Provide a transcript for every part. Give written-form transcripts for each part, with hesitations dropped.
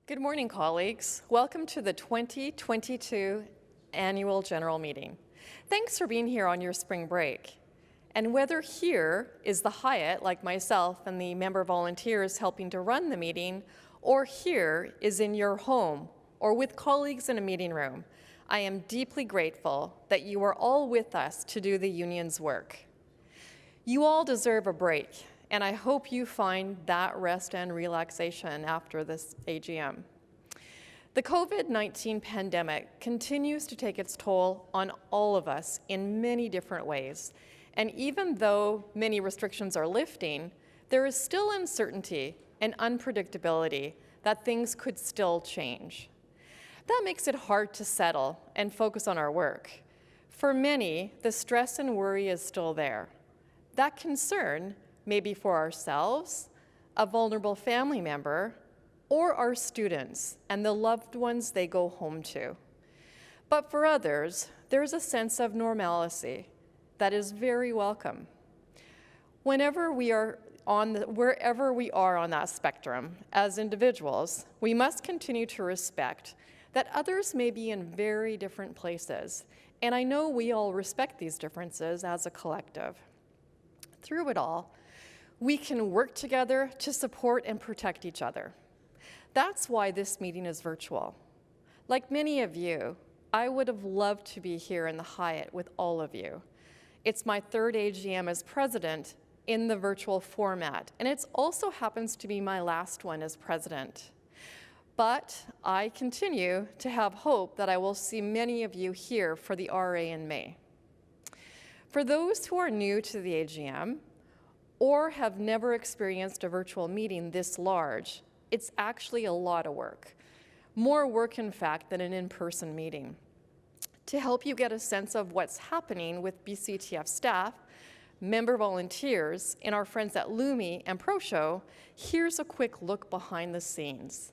Good morning, colleagues. Welcome to the 2022 Annual General Meeting. Thanks for being here on your spring break. And whether here is the Hyatt, like myself and the member volunteers helping to run the meeting, or here is in your home or with colleagues in a meeting room, I am deeply grateful that you are all with us to do the union's work. You all deserve a break, and I hope you find that rest and relaxation after this AGM. The COVID-19 pandemic continues to take its toll on all of us in many different ways. And even though many restrictions are lifting, there is still uncertainty and unpredictability that things could still change. That makes it hard to settle and focus on our work. For many, the stress and worry is still there. That concern maybe for ourselves, a vulnerable family member, or our students and the loved ones they go home to. But for others, there's a sense of normalcy that is very welcome. Wherever we are on that spectrum as individuals, we must continue to respect that others may be in very different places, and I know we all respect these differences as a collective. Through it all, we can work together to support and protect each other. That's why this meeting is virtual. Like many of you, I would have loved to be here in the Hyatt with all of you. It's my third AGM as president in the virtual format, and it also happens to be my last one as president. But I continue to have hope that I will see many of you here for the RA in May. For those who are new to the AGM, or have never experienced a virtual meeting this large, it's actually a lot of work. More work, in fact, than an in-person meeting. To help you get a sense of what's happening with BCTF staff, member volunteers, and our friends at Lumi and ProShow, here's a quick look behind the scenes.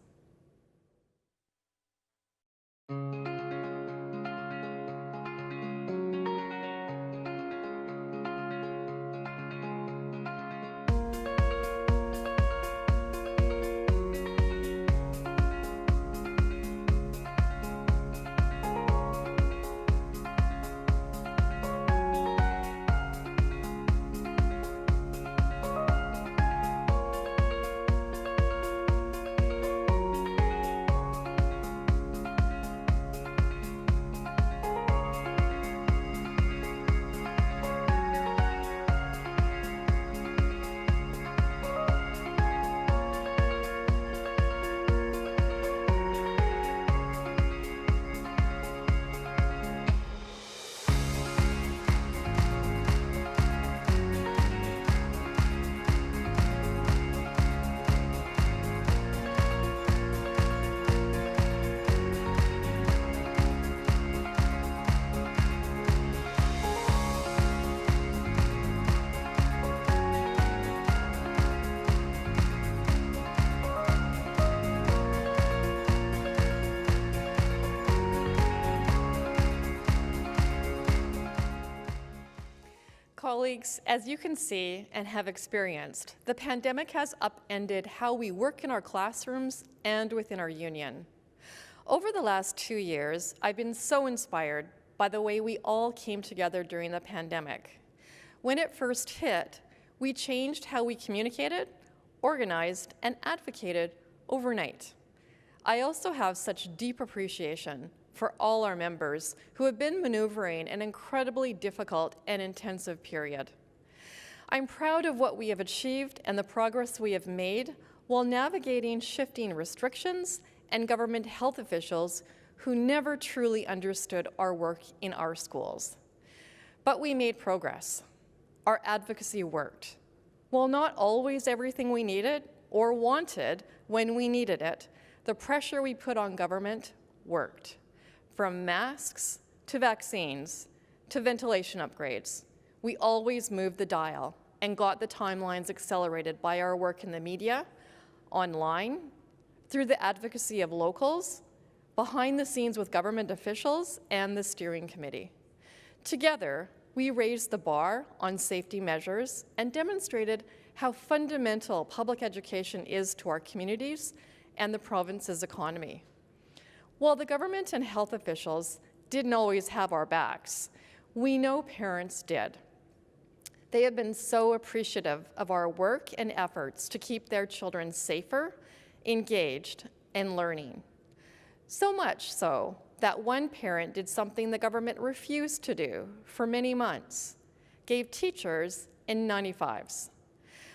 Colleagues, as you can see and have experienced, the pandemic has upended how we work in our classrooms and within our union. Over the last 2 years, I've been so inspired by the way we all came together during the pandemic. When it first hit, we changed how we communicated, organized, and advocated overnight. I also have such deep appreciation for all our members who have been maneuvering an incredibly difficult and intensive period. I'm proud of what we have achieved and the progress we have made while navigating shifting restrictions and government health officials who never truly understood our work in our schools. But we made progress. Our advocacy worked. While not always everything we needed or wanted when we needed it, the pressure we put on government worked. From masks to vaccines to ventilation upgrades, we always moved the dial and got the timelines accelerated by our work in the media, online, through the advocacy of locals, behind the scenes with government officials and the steering committee. Together, we raised the bar on safety measures and demonstrated how fundamental public education is to our communities and the province's economy. While the government and health officials didn't always have our backs, we know parents did. They have been so appreciative of our work and efforts to keep their children safer, engaged, and learning. So much so that one parent did something the government refused to do for many months, gave teachers N95s.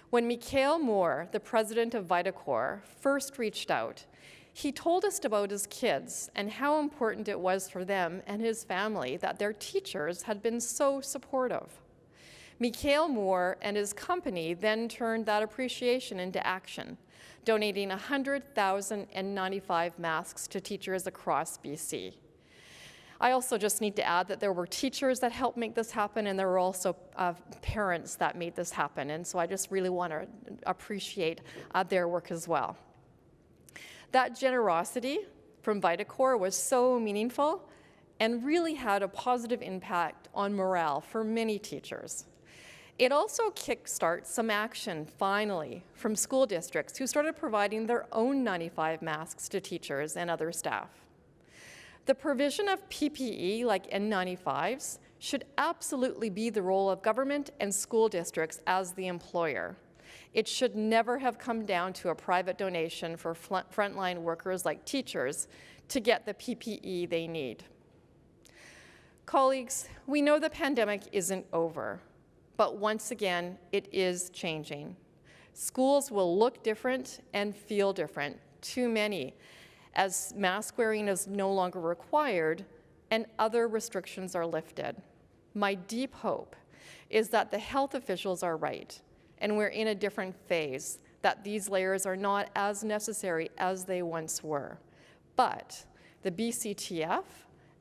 When Mikhail Moore, the president of Vitacore, first reached out, he told us about his kids and how important it was for them and his family that their teachers had been so supportive. Mikhail Moore and his company then turned that appreciation into action, donating 100,000 N95 masks to teachers across BC. I also just need to add that there were teachers that helped make this happen, and there were also parents that made this happen, and so I just really want to appreciate their work as well. That generosity from Vitacore was so meaningful and really had a positive impact on morale for many teachers. It also kickstarts some action, finally, from school districts who started providing their own 95 masks to teachers and other staff. The provision of PPE, like N95s, should absolutely be the role of government and school districts as the employer. It should never have come down to a private donation for frontline workers like teachers to get the PPE they need. Colleagues, we know the pandemic isn't over, but once again, it is changing. Schools will look different and feel different, too many, as mask wearing is no longer required and other restrictions are lifted. My deep hope is that the health officials are right and we're in a different phase, that these layers are not as necessary as they once were. But the BCTF,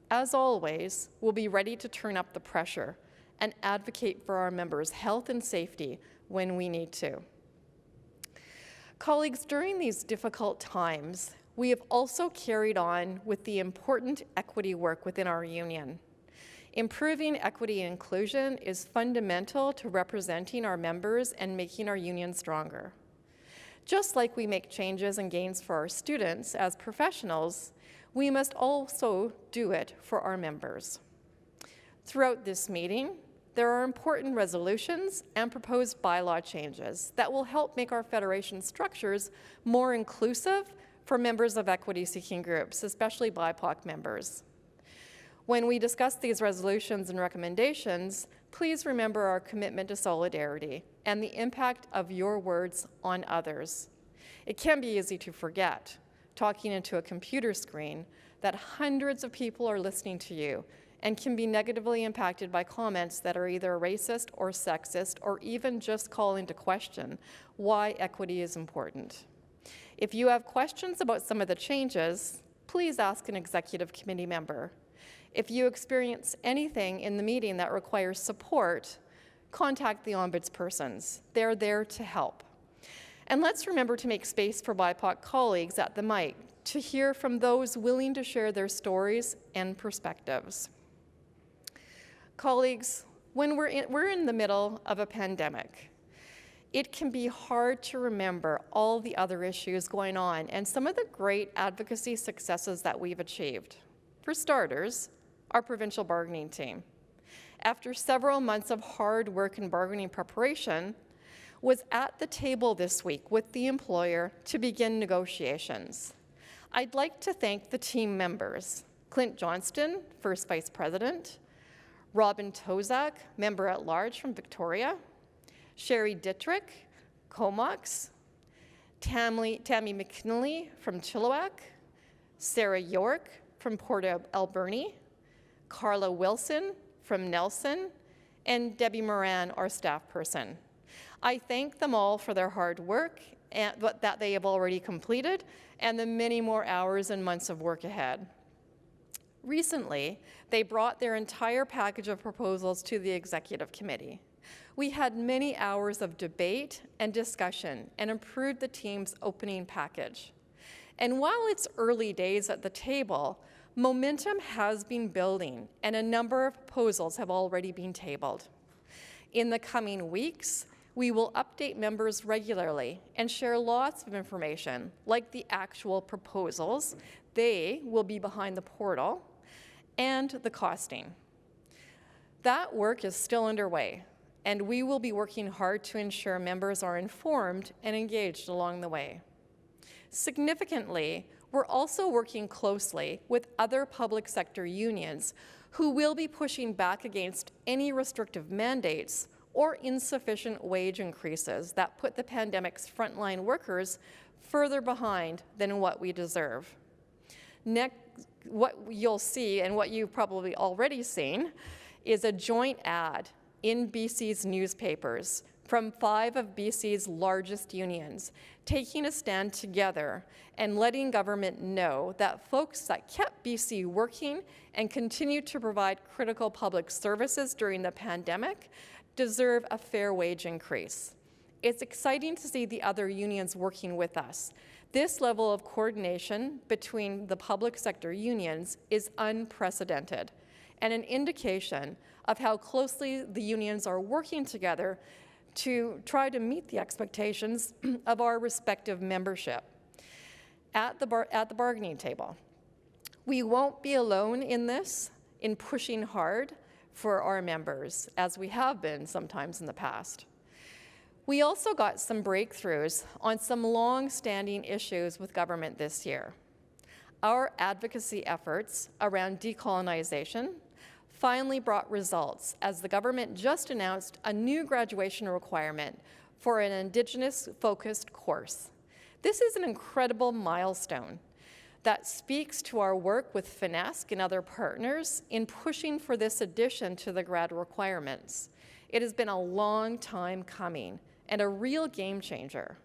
as always, will be ready to turn up the pressure and advocate for our members' health and safety when we need to. Colleagues, during these difficult times, we have also carried on with the important equity work within our union. Improving equity and inclusion is fundamental to representing our members and making our union stronger. Just like we make changes and gains for our students as professionals, we must also do it for our members. Throughout this meeting, there are important resolutions and proposed bylaw changes that will help make our federation structures more inclusive for members of equity-seeking groups, especially BIPOC members. When we discuss these resolutions and recommendations, please remember our commitment to solidarity and the impact of your words on others. It can be easy to forget, talking into a computer screen, that hundreds of people are listening to you and can be negatively impacted by comments that are either racist or sexist or even just call into question why equity is important. If you have questions about some of the changes, please ask an executive committee member. If you experience anything in the meeting that requires support, contact the ombudspersons. They're there to help. And let's remember to make space for BIPOC colleagues at the mic to hear from those willing to share their stories and perspectives. Colleagues, when we're in the middle of a pandemic, it can be hard to remember all the other issues going on and some of the great advocacy successes that we've achieved. For starters, our provincial bargaining team, after several months of hard work and bargaining preparation, was at the table this week with the employer to begin negotiations. I'd like to thank the team members, Clint Johnston, First Vice President, Robin Tozak, Member-at-Large from Victoria, Sherry Dittrich, Comox, Tammy McKinley from Chilliwack, Sarah York from Port Alberni, Carla Wilson from Nelson, and Debbie Moran, our staff person. I thank them all for their hard work that they have already completed and the many more hours and months of work ahead. Recently, they brought their entire package of proposals to the executive committee. We had many hours of debate and discussion and improved the team's opening package. And while it's early days at the table, momentum has been building and a number of proposals have already been tabled. In the coming weeks, We will update members regularly and share lots of information, like the actual proposals. They will be behind the portal, and the costing. That work is still underway, and we will be working hard to ensure members are informed and engaged along the way. Significantly, we're also working closely with other public sector unions who will be pushing back against any restrictive mandates or insufficient wage increases that put the pandemic's frontline workers further behind than what we deserve. Next, what you'll see, and what you've probably already seen, is a joint ad in BC's newspapers from 5 of BC's largest unions, taking a stand together and letting government know that folks that kept BC working and continue to provide critical public services during the pandemic deserve a fair wage increase. It's exciting to see the other unions working with us. This level of coordination between the public sector unions is unprecedented and an indication of how closely the unions are working together to try to meet the expectations of our respective membership at the bargaining table. We won't be alone in this, in pushing hard for our members, as we have been sometimes in the past. We also got some breakthroughs on some long-standing issues with government this year. Our advocacy efforts around decolonization finally brought results as the government just announced a new graduation requirement for an Indigenous-focused course. This is an incredible milestone that speaks to our work with FNESC and other partners in pushing for this addition to the grad requirements. It has been a long time coming and a real game changer.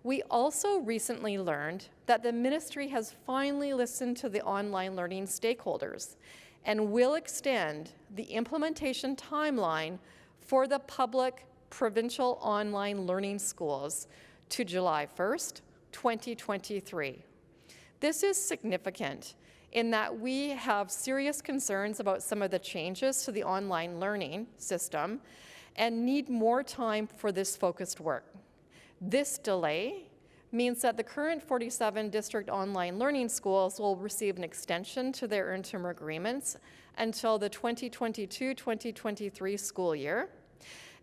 We also recently learned that the ministry has finally listened to the online learning stakeholders and will extend the implementation timeline for the public provincial online learning schools to July 1st, 2023. This is significant in that we have serious concerns about some of the changes to the online learning system and need more time for this focused work. This delay means that the current 47 district online learning schools will receive an extension to their interim agreements until the 2022-2023 school year,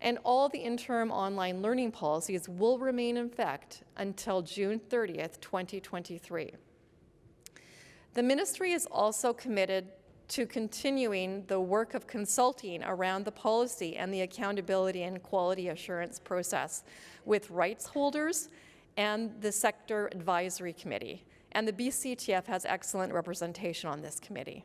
and all the interim online learning policies will remain in effect until June 30th, 2023. The ministry is also committed to continuing the work of consulting around the policy and the accountability and quality assurance process with rights holders and the Sector Advisory Committee. And the BCTF has excellent representation on this committee.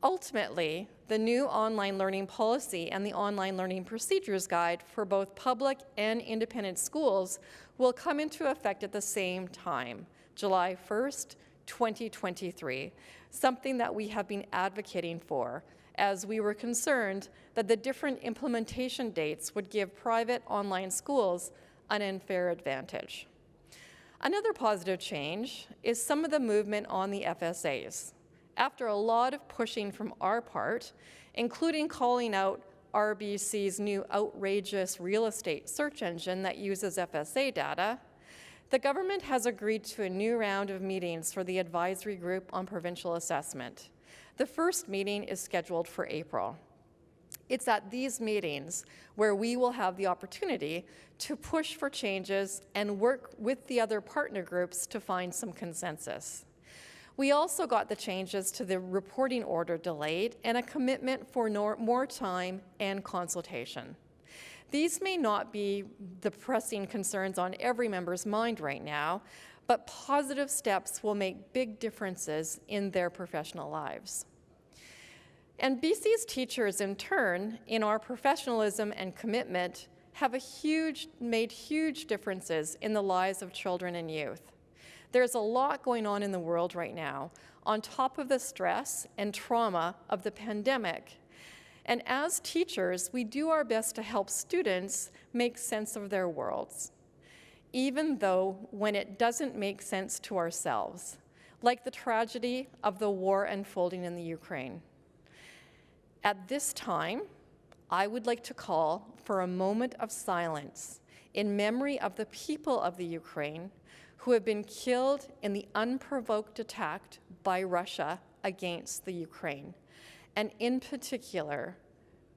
Ultimately, the new online learning policy and the online learning procedures guide for both public and independent schools will come into effect at the same time, July 1st, 2023, something that we have been advocating for, as we were concerned that the different implementation dates would give private online schools an unfair advantage. Another positive change is some of the movement on the FSAs. After a lot of pushing from our part, including calling out RBC's new outrageous real estate search engine that uses FSA data, the government has agreed to a new round of meetings for the advisory group on provincial assessment. The first meeting is scheduled for April. It's at these meetings where we will have the opportunity to push for changes and work with the other partner groups to find some consensus. We also got the changes to the reporting order delayed and a commitment for more time and consultation. These may not be the pressing concerns on every member's mind right now, but positive steps will make big differences in their professional lives. And BC's teachers, in turn, in our professionalism and commitment, have made huge differences in the lives of children and youth. There's a lot going on in the world right now, on top of the stress and trauma of the pandemic. And as teachers, we do our best to help students make sense of their worlds, even though when it doesn't make sense to ourselves, like the tragedy of the war unfolding in the Ukraine. At this time, I would like to call for a moment of silence in memory of the people of the Ukraine who have been killed in the unprovoked attack by Russia against the Ukraine, and in particular,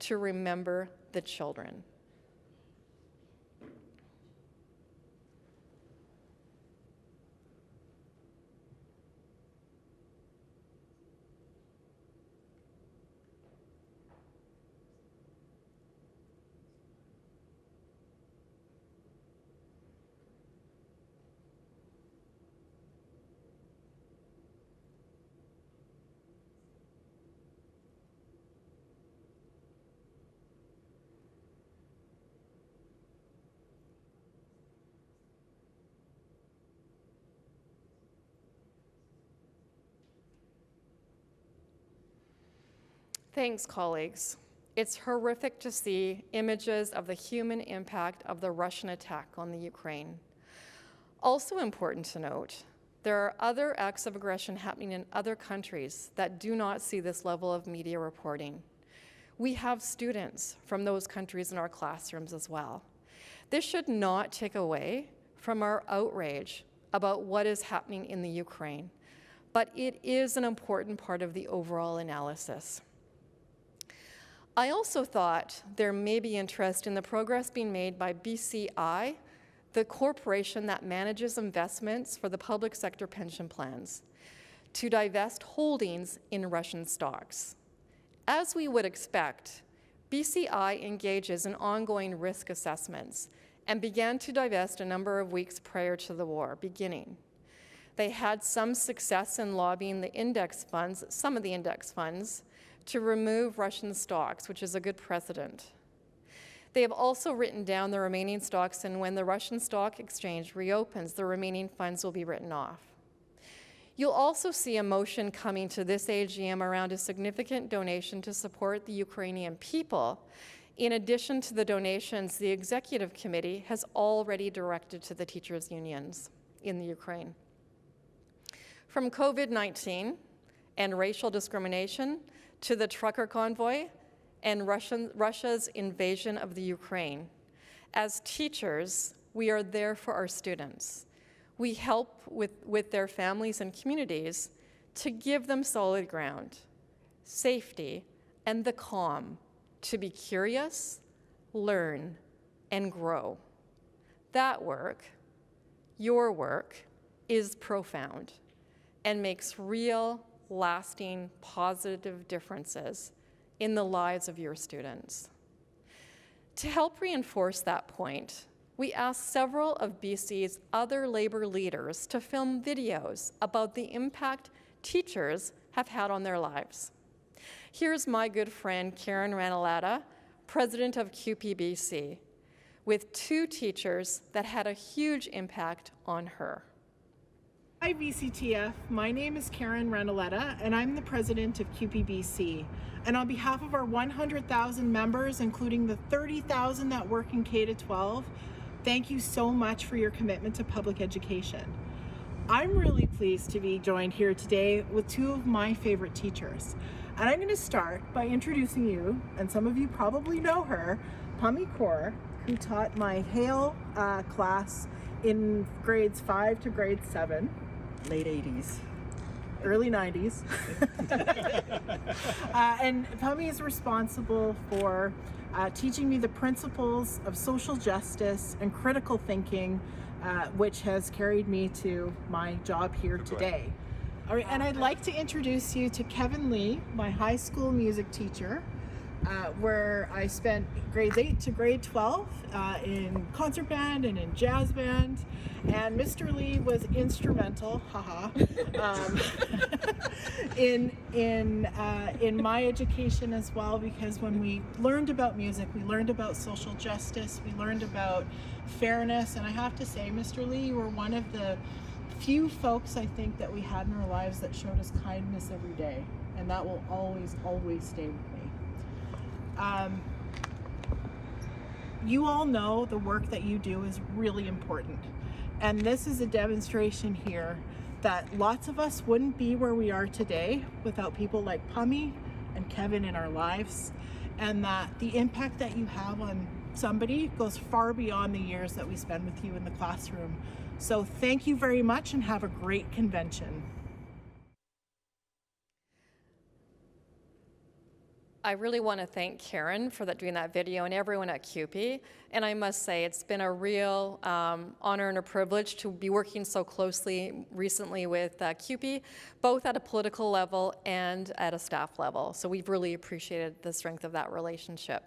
to remember the children. Thanks, colleagues. It's horrific to see images of the human impact of the Russian attack on the Ukraine. Also important to note, there are other acts of aggression happening in other countries that do not see this level of media reporting. We have students from those countries in our classrooms as well. This should not take away from our outrage about what is happening in the Ukraine, but it is an important part of the overall analysis. I also thought there may be interest in the progress being made by BCI, the corporation that manages investments for the public sector pension plans, to divest holdings in Russian stocks. As we would expect, BCI engages in ongoing risk assessments and began to divest a number of weeks prior to the war beginning. They had some success in lobbying the index funds, some of the index funds, to remove Russian stocks, which is a good precedent. They have also written down the remaining stocks, and when the Russian stock exchange reopens, the remaining funds will be written off. You'll also see a motion coming to this AGM around a significant donation to support the Ukrainian people. In addition to the donations, the Executive Committee has already directed to the teachers' unions in the Ukraine. From COVID-19 and racial discrimination to the trucker convoy and Russia's invasion of the Ukraine. As teachers, we are there for our students. We help with their families and communities to give them solid ground, safety, and the calm to be curious, learn, and grow. That work, your work, is profound and makes real, lasting, positive differences in the lives of your students. To help reinforce that point, we asked several of BC's other labor leaders to film videos about the impact teachers have had on their lives. Here's my good friend Karen Ranalata, president of QPBC, with two teachers that had a huge impact on her. Hi BCTF, my name is Karen Ranalata and I'm the president of QPBC. And on behalf of our 100,000 members, including the 30,000 that work in K-12, thank you so much for your commitment to public education. I'm really pleased to be joined here today with two of my favorite teachers. And I'm going to start by introducing you, and some of you probably know her, Pami Kaur, who taught my Hale class in grades 5 to grade 7. Late 80s. Early 90s. And Pami is responsible for teaching me the principles of social justice and critical thinking, which has carried me to my job here today. All right, and I'd like to introduce you to Kevin Lee, my high school music teacher, where I spent grades 8 to grade 12 in concert band and in jazz band. And Mr. Lee was instrumental, in my education as well, because when we learned about music, we learned about social justice, we learned about fairness, and I have to say, Mr. Lee, you were one of the few folks I think that we had in our lives that showed us kindness every day, and that will always, always stay with me. You all know the work that you do is really important. And this is a demonstration here that lots of us wouldn't be where we are today without people like Pami and Kevin in our lives. and that the impact that you have on somebody goes far beyond the years that we spend with you in the classroom. So thank you very much and have a great convention. I really want to thank Karen for doing that video and everyone at CUPE. And I must say, it's been a real honor and a privilege to be working so closely recently with CUPE, both at a political level and at a staff level. So we've really appreciated the strength of that relationship.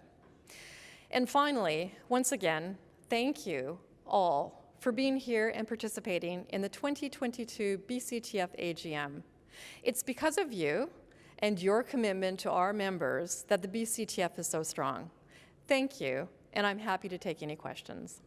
And finally, once again, thank you all for being here and participating in the 2022 BCTF AGM. It's because of you and your commitment to our members that the BCTF is so strong. Thank you, and I'm happy to take any questions.